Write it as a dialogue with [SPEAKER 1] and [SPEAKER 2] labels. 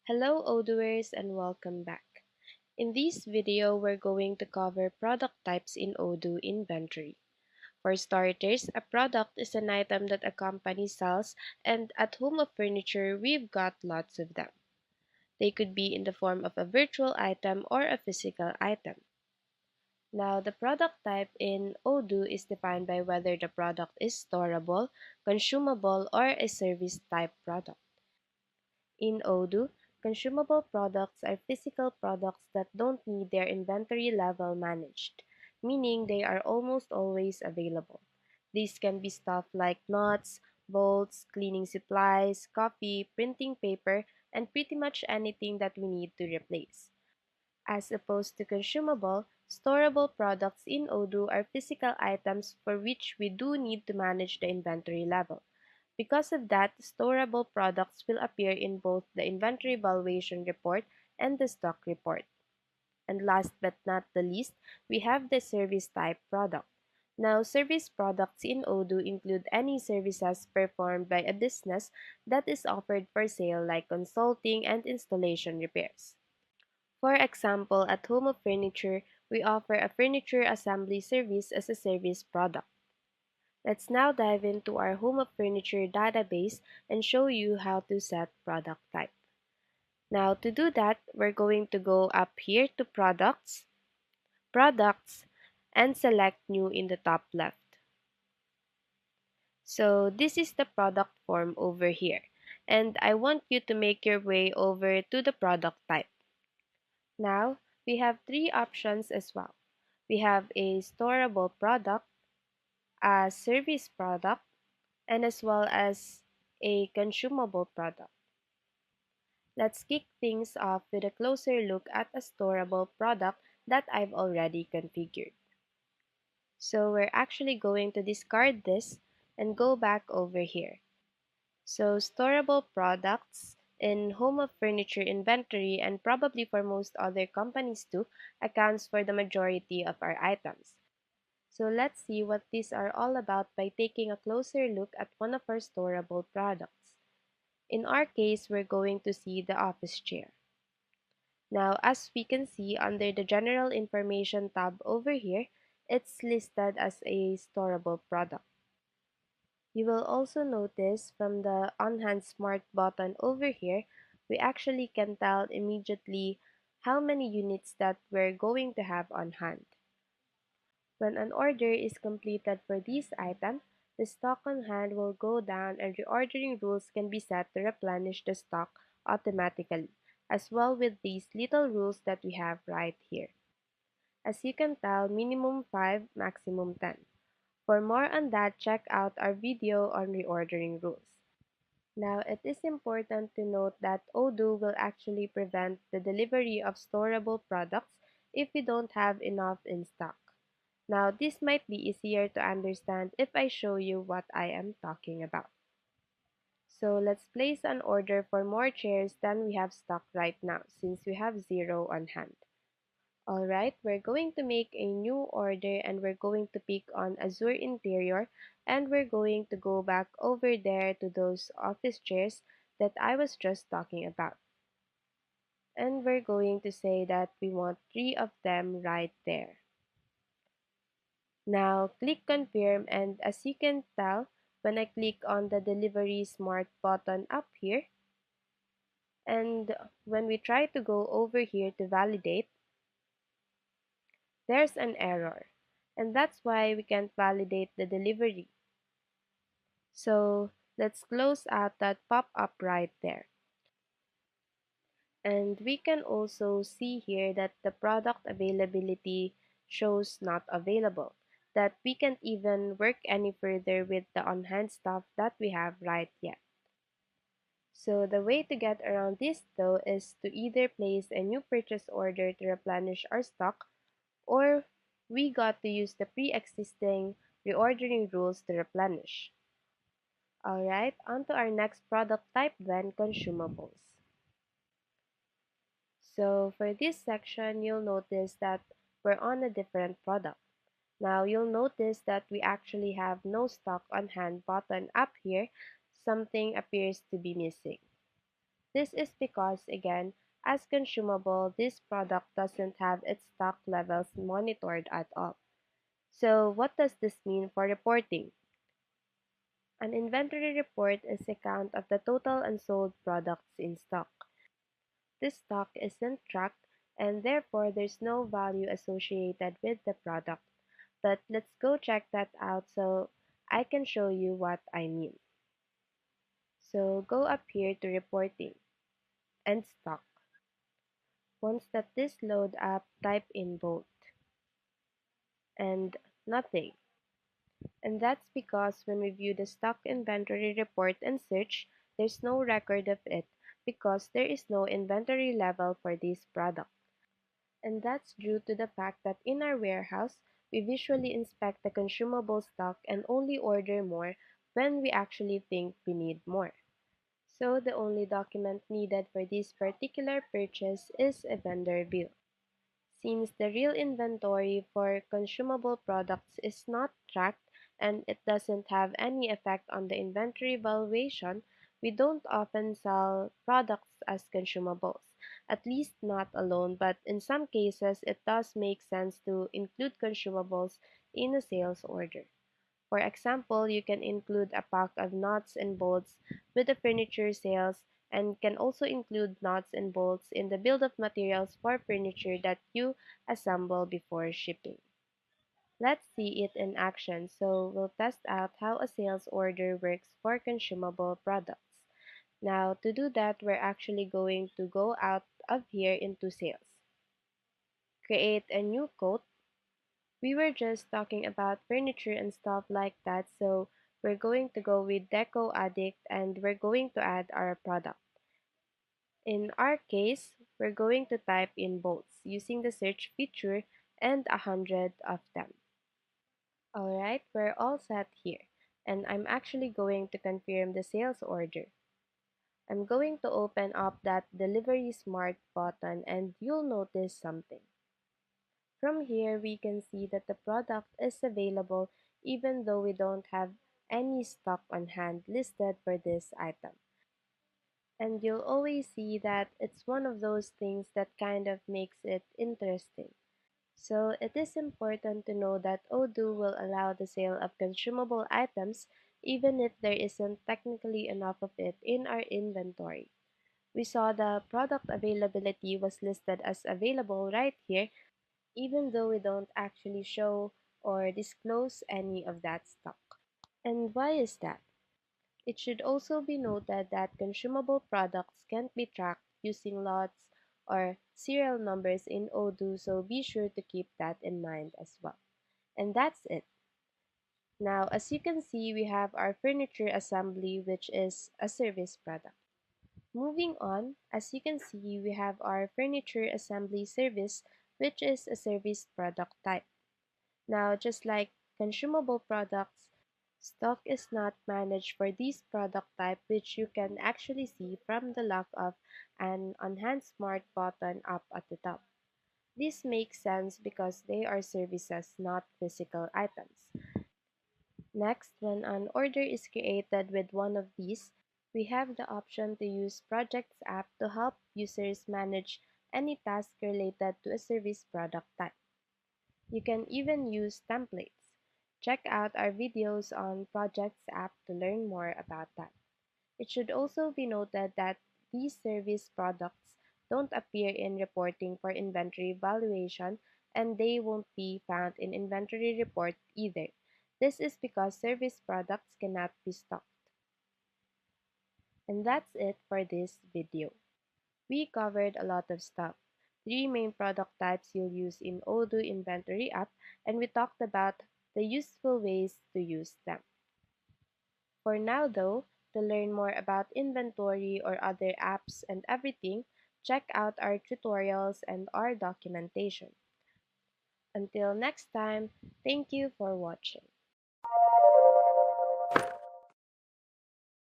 [SPEAKER 1] Hello Odooers and welcome back. In this video, we're going to cover product types in Odoo inventory. For starters, a product is an item that a company sells, and at Home of Furniture, we've got lots of them. They could be in the form of a virtual item or a physical item. Now, the product type in Odoo is defined by whether the product is storable, consumable, or a service type product. In Odoo, consumable products are physical products that don't need their inventory level managed, meaning they are almost always available. These can be stuff like nuts, bolts, cleaning supplies, coffee, printing paper, and pretty much anything that we need to replace. As opposed to consumable, storable products in Odoo are physical items for which we do need to manage the inventory level. Because of that, storable products will appear in both the inventory valuation report and the stock report. And last but not the least, we have the service type product. Now, service products in Odoo include any services performed by a business that is offered for sale like consulting and installation repairs. For example, at Home of Furniture, we offer a furniture assembly service as a service product. Let's now dive into our Home of Furniture database and show you how to set product type. Now to do that, we're going to go up here to Products, Products, and select New in the top left. So this is the product form over here, and I want you to make your way over to the product type. Now, we have three options as well. We have a storable product, a service product, and as well as a consumable product. Let's kick things off with a closer look at a storable product that I've already configured. So we're actually going to discard this and go back over here. So storable products in Home of Furniture inventory, and probably for most other companies too, accounts for the majority of our items. So let's see what these are all about by taking a closer look at one of our storable products. In our case, we're going to see the office chair. Now, as we can see under the General Information tab over here, it's listed as a storable product. You will also notice from the On-Hand Smart button over here, we actually can tell immediately how many units that we're going to have on hand. When an order is completed for this item, the stock on hand will go down and reordering rules can be set to replenish the stock automatically, as well with these little rules that we have right here. As you can tell, minimum 5, maximum 10. For more on that, check out our video on reordering rules. Now, it is important to note that Odoo will actually prevent the delivery of storable products if we don't have enough in stock. Now, this might be easier to understand if I show you what I am talking about. So let's place an order for more chairs than we have stock right now since we have 0 on hand. Alright, we're going to make a new order and we're going to pick on Azure Interior, and we're going to go back over there to those office chairs that I was just talking about. And we're going to say that we want 3 of them right there. Now click confirm, and as you can tell, when I click on the delivery smart button up here, and when we try to go over here to validate, there's an error. And that's why we can't validate the delivery. So let's close out that pop-up right there. And we can also see here that the product availability shows not available, that we can't even work any further with the on-hand stuff that we have right yet. So the way to get around this though is to either place a new purchase order to replenish our stock, or we got to use the pre-existing reordering rules to replenish. Alright, on to our next product type then, consumables. So for this section, you'll notice that we're on a different product. Now you'll notice that we actually have no stock on hand button up here. Something appears to be missing. This is because, again, as consumable, this product doesn't have its stock levels monitored at all. So what does this mean for reporting? An inventory report is a count of the total unsold products in stock. This stock isn't tracked and therefore there's no value associated with the product. But let's go check that out so I can show you what I mean. So go up here to reporting and stock. Once that this load up, type in both and nothing. And that's because when we view the stock inventory report and search, there's no record of it because there is no inventory level for this product. And that's due to the fact that in our warehouse, we visually inspect the consumable stock and only order more when we actually think we need more. So the only document needed for this particular purchase is a vendor bill. Since the real inventory for consumable products is not tracked and it doesn't have any effect on the inventory valuation, we don't often sell products as consumables, at least not alone, but in some cases it does make sense to include consumables in a sales order. For example, you can include a pack of nuts and bolts with the furniture sales and can also include nuts and bolts in the build of materials for furniture that you assemble before shipping. Let's see it in action, so we'll test out how a sales order works for consumable products. Now, to do that, we're actually going to go out of here into sales. Create a new quote. We were just talking about furniture and stuff like that, so we're going to go with Deco Addict and we're going to add our product. In our case, we're going to type in bolts using the search feature and 100 of them. Alright, we're all set here, and I'm actually going to confirm the sales order. I'm going to open up that Delivery Smart button and you'll notice something. From here, we can see that the product is available even though we don't have any stock on hand listed for this item. And you'll always see that it's one of those things that kind of makes it interesting. So it is important to know that Odoo will allow the sale of consumable items even if there isn't technically enough of it in our inventory. We saw the product availability was listed as available right here even though we don't actually show or disclose any of that stock. And why is that? It should also be noted that consumable products can't be tracked using lots or serial numbers in Odoo, so be sure to keep that in mind as well. And that's it. Now, as you can see, we have our furniture assembly, which is a service product. Moving on, as you can see, we have our furniture assembly service, which is a service product type. Now, just like consumable products, stock is not managed for this product type, which you can actually see from the lack of an On-Hand Smart button up at the top. This makes sense because they are services, not physical items. Next, when an order is created with one of these, we have the option to use Projects app to help users manage any task related to a service product type. You can even use templates. Check out our videos on Projects app to learn more about that. It should also be noted that these service products don't appear in reporting for inventory valuation and they won't be found in inventory report either. This is because service products cannot be stocked. And that's it for this video. We covered a lot of stuff. Three main product types you'll use in Odoo Inventory app, and we talked about the useful ways to use them. For now though, to learn more about inventory or other apps and everything, check out our tutorials and our documentation. Until next time, thank you for watching.